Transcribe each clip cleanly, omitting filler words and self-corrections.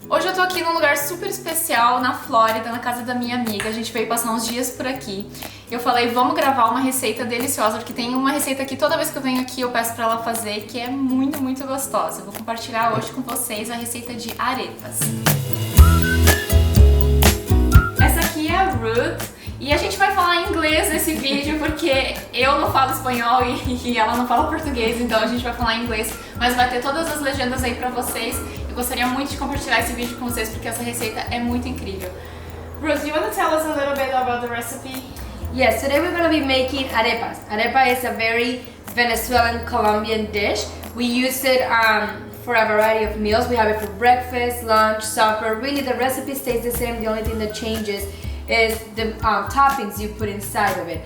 Hoje eu tô aqui num lugar super especial na Flórida, na casa da minha amiga. A gente veio passar uns dias por aqui. Eu falei, vamos gravar uma receita deliciosa, porque tem uma receita que toda vez que eu venho aqui eu peço pra ela fazer, que é muito, muito gostosa. Eu vou compartilhar hoje com vocês a receita de arepas. Essa aqui é a Ruth. E a gente vai falar em inglês nesse vídeo porque eu não falo espanhol e ela não fala português, então a gente vai falar em inglês, mas vai ter todas as legendas aí pra vocês. Eu gostaria muito de compartilhar esse vídeo com vocês porque essa receita é muito incrível. Ruth, do you want to tell us a little bit about the recipe? Yes, today we're going to be making arepas. Arepa is a very Venezuelan Colombian dish. We use it for a variety of meals. We have it for breakfast, lunch, supper. Really the recipe stays the same. The only thing that changes is the toppings you put inside of it.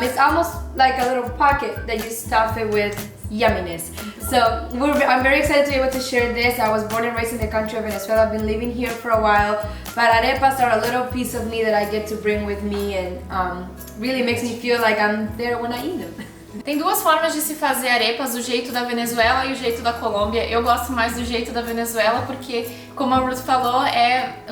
It's almost like a little pocket that you stuff it with yumminess. So I'm very excited to be able to share this. I was born and raised in the country of Venezuela. I've been living here for a while, but arepas are a little piece of me that I get to bring with me, and really makes me feel like I'm there when I eat them. Tem duas formas de se fazer arepas, o jeito da Venezuela e o jeito da Colômbia. Eu gosto mais do jeito da Venezuela porque, como a Ruth falou,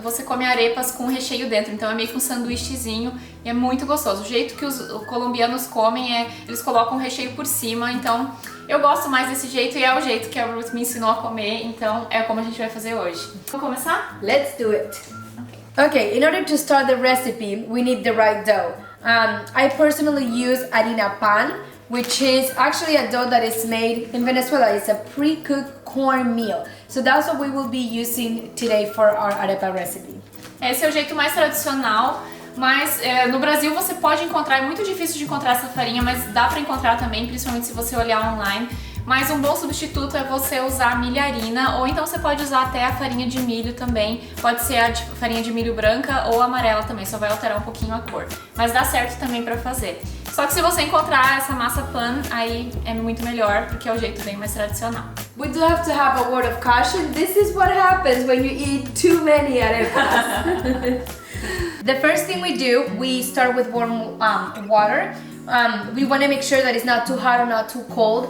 você come arepas com recheio dentro, então é meio que um sanduíchezinho e é muito gostoso. O jeito que os colombianos comem eles colocam o recheio por cima, então eu gosto mais desse jeito e é o jeito que a Ruth me ensinou a comer, então é como a gente vai fazer hoje. Vamos começar? Let's do it. Okay, in order to start the recipe, we need the right dough. I personally use harina pan, which is actually a dough that is made in Venezuela. It's a pre-cooked corn meal. So that's what we will be using today for our arepa recipe. Esse é o jeito mais tradicional, mas no Brasil você pode encontrar, é muito difícil de encontrar essa farinha, mas dá pra encontrar também, principalmente se você olhar online. Mas um bom substituto é você usar milharina, ou então você pode usar até a farinha de milho também. Pode ser a farinha de milho branca ou amarela também, só vai alterar um pouquinho a cor. Mas dá certo também pra fazer. Só que se você encontrar essa massa pan, aí é muito melhor, porque é o jeito bem mais tradicional. We do have to have a word of caution. This is what happens when you eat too many arepas. The first thing we do, we start with warm water. We want to make sure that it's not too hot or not too cold.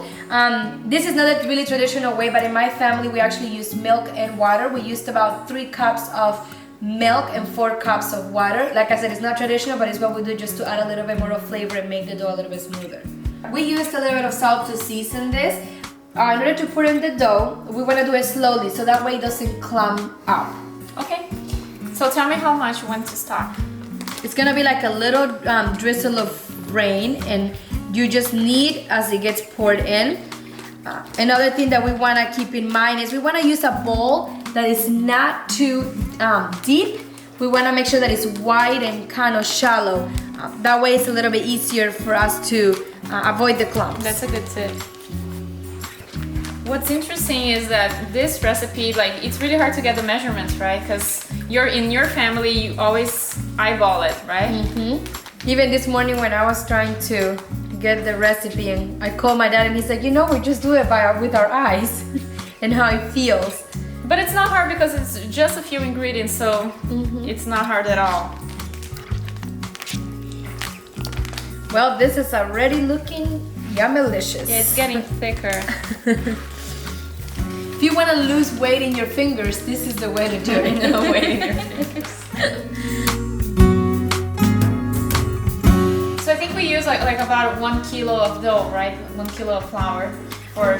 This is not a really traditional way, but in my family we actually use milk and water. We used about 3 cups of milk and 4 cups of water. Like I said, it's not traditional, but it's what we do just to add a little bit more of flavor and make the dough a little bit smoother. We used a little bit of salt to season this. In order to put in the dough, we want to do it slowly, so that way it doesn't clump up. Okay, so tell me how much you want to start. It's gonna be like a little drizzle of rain, and you just knead as it gets poured in. Another thing that we want to keep in mind is we want to use a bowl that is not too deep. We want to make sure that it's wide and kind of shallow. That way it's a little bit easier for us to avoid the clumps. That's a good tip. What's interesting is that this recipe, like, it's really hard to get the measurements, right? Because in your family, you always eyeball it, right? Mm-hmm. Even this morning when I was trying to get the recipe, and I called my dad and he's like, you know, we just do it with our eyes and how it feels. But it's not hard because it's just a few ingredients, so it's not hard at all. Well, this is already looking yummy-licious. Yeah, it's getting thicker. If you want to lose weight in your fingers, this is the way to do it. No weight in your fingers. So I think we use like about 1 kilo of dough, right? 1 kilo of flour for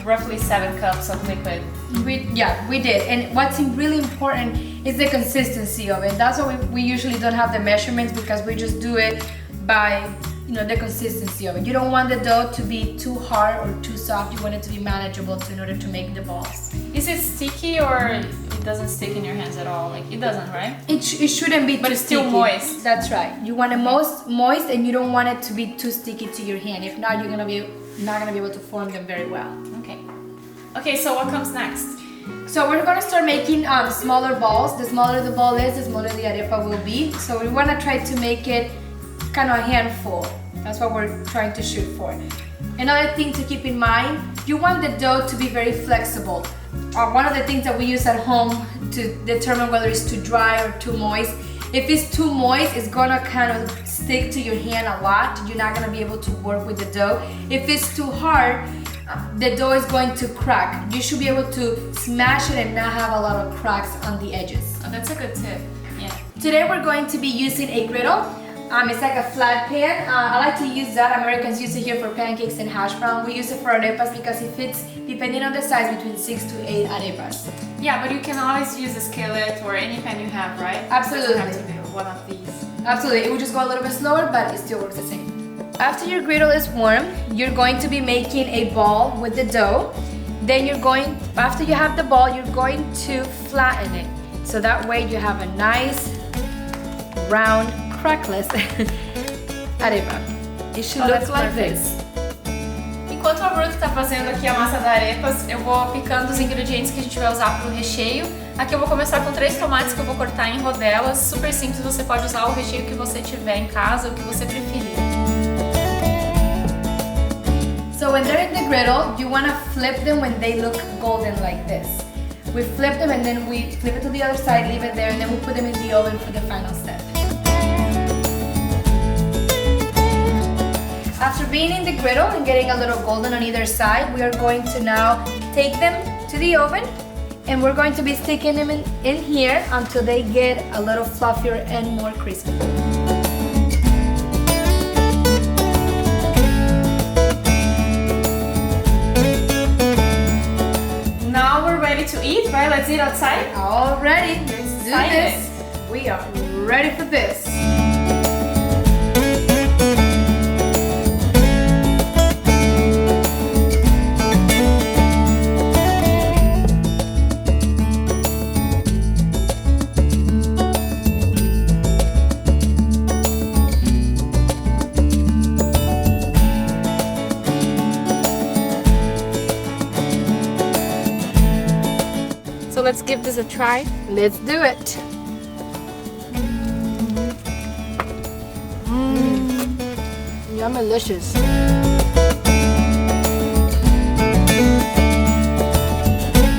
roughly 7 cups of liquid. We did. And what's really important is the consistency of it. That's why we usually don't have the measurements, because we just do it by the consistency of it. You don't want the dough to be too hard or too soft. You want it to be manageable in order to make the balls. Is it sticky or it doesn't stick in your hands at all? Like, it doesn't, right? It shouldn't be, but too it's still sticky. Moist. That's right. You want it moist, and you don't want it to be too sticky to your hand. If not, you're not gonna be able to form them very well. Okay, so what comes next? So we're gonna start making smaller balls. The smaller the ball is, the smaller the arepa will be. So we wanna try to make it kind of a handful. That's what we're trying to shoot for. Another thing to keep in mind, you want the dough to be very flexible. One of the things that we use at home to determine whether it's too dry or too moist. If it's too moist, it's gonna kind of stick to your hand a lot. You're not gonna be able to work with the dough. If it's too hard, the dough is going to crack. You should be able to smash it and not have a lot of cracks on the edges. Oh, that's a good tip. Yeah. Today we're going to be using a griddle. It's like a flat pan. I like to use that. Americans use it here for pancakes and hash brown. We use it for arepas because it fits, depending on the size, between 6 to 8 arepas. Yeah, but you can always use a skillet or any pan you have, right? Absolutely. It doesn't have to be one of these. Absolutely. It will just go a little bit slower, but it still works the same. After your griddle is warm, you're going to be making a ball with the dough. Then after you have the ball, you're going to flatten it. So that way you have a nice, round, crackless arepa. It should look like this. Enquanto o Ruth está fazendo aqui a massa da arepas, eu vou picando os ingredientes que a gente vai usar para o recheio. Aqui eu vou começar com 3 tomates que eu vou cortar em rodelas. Super simples, você pode usar o recheio que você tiver em casa, o que você preferir. So when they're in the griddle, you want to flip them when they look golden like this. We flip them and then we flip it to the other side, leave it there, and then we put them in the oven for the final step. After being in the griddle and getting a little golden on either side, we are going to now take them to the oven and we're going to be sticking them in here until they get a little fluffier and more crispy. Now we're ready to eat, right? Let's eat outside. Alright, let's do this. We are ready for this. So let's give this a try. Let's do it. Yummalicious.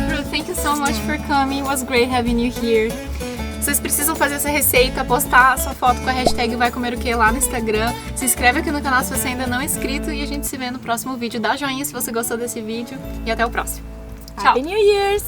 Ruth, thank you so much for coming. It was great having you here. Vocês precisam fazer essa receita, postar a sua foto com a hashtag Vai Comer O Que lá no Instagram. Se inscreve aqui no canal se você ainda não é inscrito e a gente se vê no próximo vídeo. Dá joinha se você gostou desse vídeo e até o próximo. Tchau! Happy New Year's!